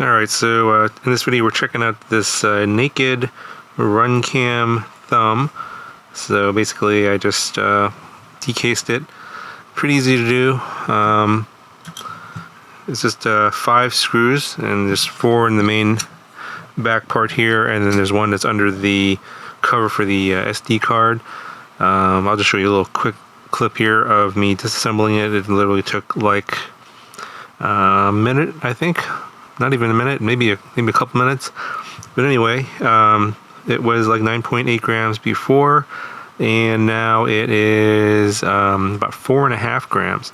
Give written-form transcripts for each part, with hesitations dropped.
Alright, so in this video we're checking out this naked Runcam thumb. So basically I just decased it. Pretty easy to do. It's just 5 screws and there's 4 in the main back part here, and then there's one that's under the cover for the SD card. I'll just show you a little quick clip here of me disassembling it. It literally took like a minute, I think. Not even a minute, maybe a couple minutes. But anyway, it was like 9.8 grams before, and now it is about 4.5 grams.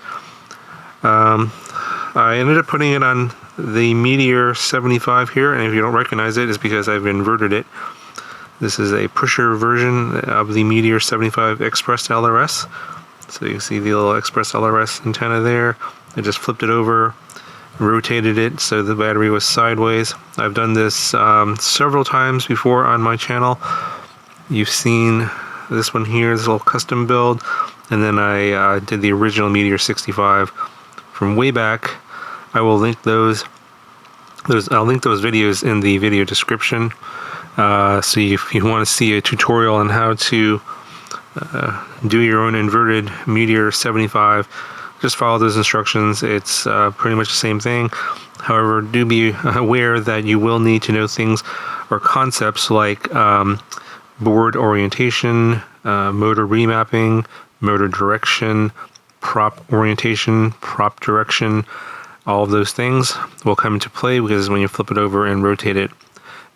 I ended up putting it on the Meteor75 here, and if you don't recognize it, it's because I've inverted it. This is a pusher version of the Meteor75 Express LRS. So you can see the little Express LRS antenna there. I just flipped it over, rotated it so the battery was sideways. I've done this several times before on my channel. You've seen this one here, this little custom build, and then I did the original Meteor65 from way back. I will link those. I'll link those videos in the video description. So if you want to see a tutorial on how to do your own inverted Meteor75, just follow those instructions. It's pretty much the same thing. However, do be aware that you will need to know things or concepts like board orientation, motor remapping, motor direction, prop orientation, prop direction. All of those things will come into play because when you flip it over and rotate it,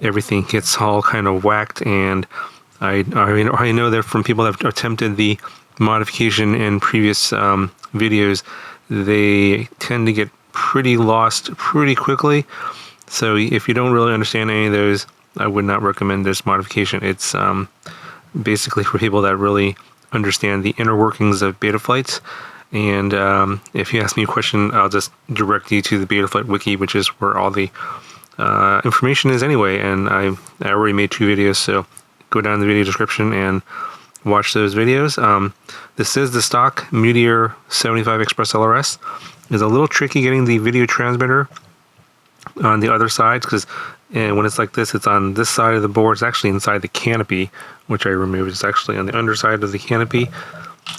everything gets all kind of whacked. And I know that from people that have attempted the modification in previous videos, they tend to get pretty lost pretty quickly. So if you don't really understand any of those, I would not recommend this modification. It's basically for people that really understand the inner workings of Betaflights. And if you ask me a question, I'll just direct you to the Betaflight wiki, which is where all the information is anyway. And I already made 2 videos, so go down in the video description and watch those videos. This is the stock Meteor75 Express LRS. It's a little tricky getting the video transmitter on the other side because when it's like this, it's on this side of the board. It's actually inside the canopy, which I removed. It's actually on the underside of the canopy.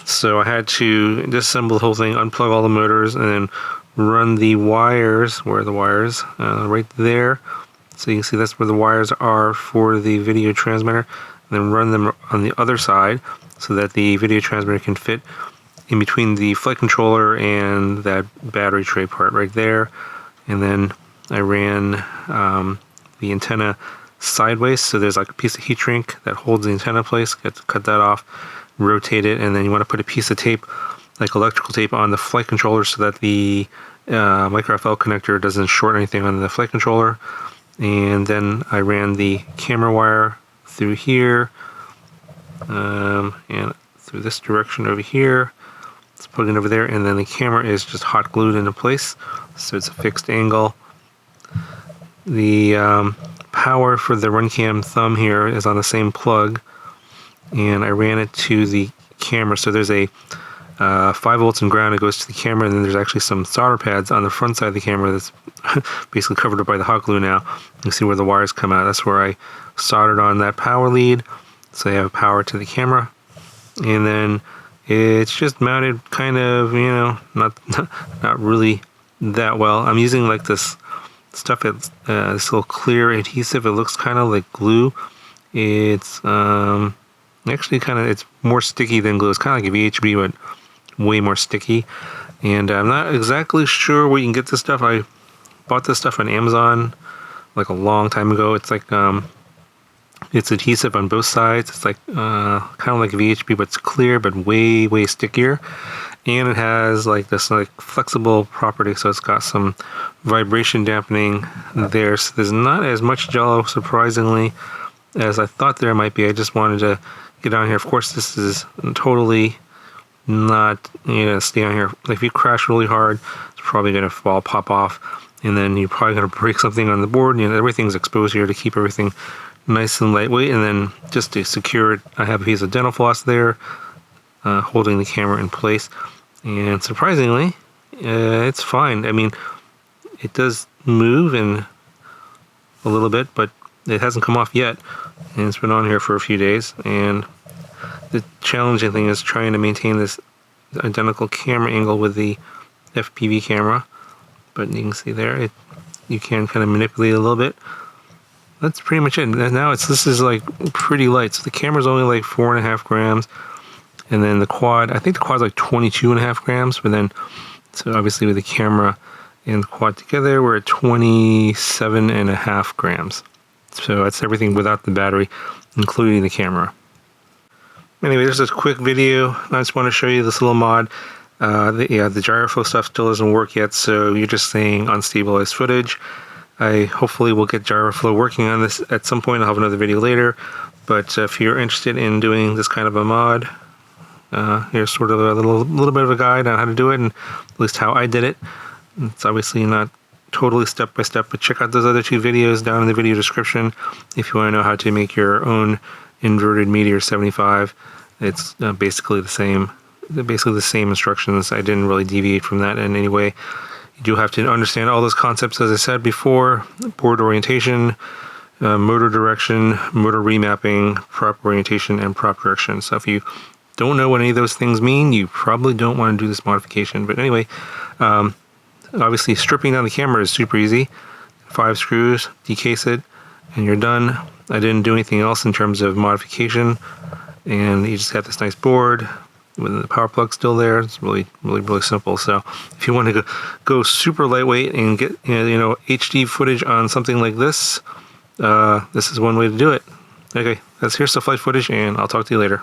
So I had to disassemble the whole thing, unplug all the motors, and then run the wires. Where are the wires? Right there. So you can see that's where the wires are for the video transmitter. And then run them on the other side so that the video transmitter can fit in between the flight controller and that battery tray part right there. And then I ran the antenna sideways, so there's like a piece of heat shrink that holds the antenna in place. Got to cut that off, rotate it, and then you want to put a piece of tape, like electrical tape, on the flight controller so that the micro FL connector doesn't short anything on the flight controller. And then I ran the camera wire through here and through this direction over here. Let's plug it over there, and then the camera is just hot glued into place, so it's a fixed angle. The power for the Runcam thumb here is on the same plug, and I ran it to the camera. So there's a 5 volts and ground that goes to the camera, and then there's actually some solder pads on the front side of the camera that's basically covered up by the hot glue now. You can see where the wires come out. That's where I soldered on that power lead, so I have power to the camera. And then it's just mounted kind of, you know, not really that well. I'm using like this stuff, this little clear adhesive. It looks kind of like glue. It's actually it's more sticky than glue. It's kind of like a VHB, but way more sticky. And I'm not exactly sure where you can get this stuff. I bought this stuff on Amazon like a long time ago. It's like it's adhesive on both sides. It's like kind of like a VHB, but it's clear, but way stickier. And it has like this like flexible property, so it's got some vibration dampening there. So there's not as much jello, surprisingly, as I thought there might be. I just wanted to get down here. Of course, this is totally not, you know, stay on here. Like if you crash really hard, it's probably going to pop off, and then you're probably going to break something on the board. You know, everything's exposed here to keep everything nice and lightweight. And then just to secure it, I have a piece of dental floss there, holding the camera in place. And surprisingly, it's fine. I mean, it does move, and a little bit, but it hasn't come off yet, and it's been on here for a few days. And the challenging thing is trying to maintain this identical camera angle with the FPV camera, but you can see there, you can kind of manipulate it a little bit. That's pretty much it. And now this is like pretty light. So the camera's only like 4.5 grams, and then the quad, I think the quad's like 22.5 grams, but then, so obviously with the camera and the quad together, we're at 27.5 grams. So that's everything without the battery, including the camera. Anyway, there's this quick video. I just want to show you this little mod. The gyroflow stuff still doesn't work yet, so you're just seeing unstabilized footage. I hopefully will get gyroflow working on this at some point. I'll have another video later. But if you're interested in doing this kind of a mod, here's sort of a little bit of a guide on how to do it, and at least how I did it. It's obviously not totally step by step, but check out those other 2 videos down in the video description if you want to know how to make your own inverted Meteor 75. It's basically the same instructions. I didn't really deviate from that in any way. You do have to understand all those concepts, as I said before: board orientation, motor direction, motor remapping, prop orientation, and prop direction. So if you don't know what any of those things mean, you probably don't want to do this modification. But anyway, obviously stripping down the camera is super easy. 5 screws, decase it, and you're done. I didn't do anything else in terms of modification, and you just got this nice board with the power plug still there. It's really simple. So if you want to go super lightweight and get HD footage on something like this, this is one way to do it. Okay, here's the flight footage, and I'll talk to you later.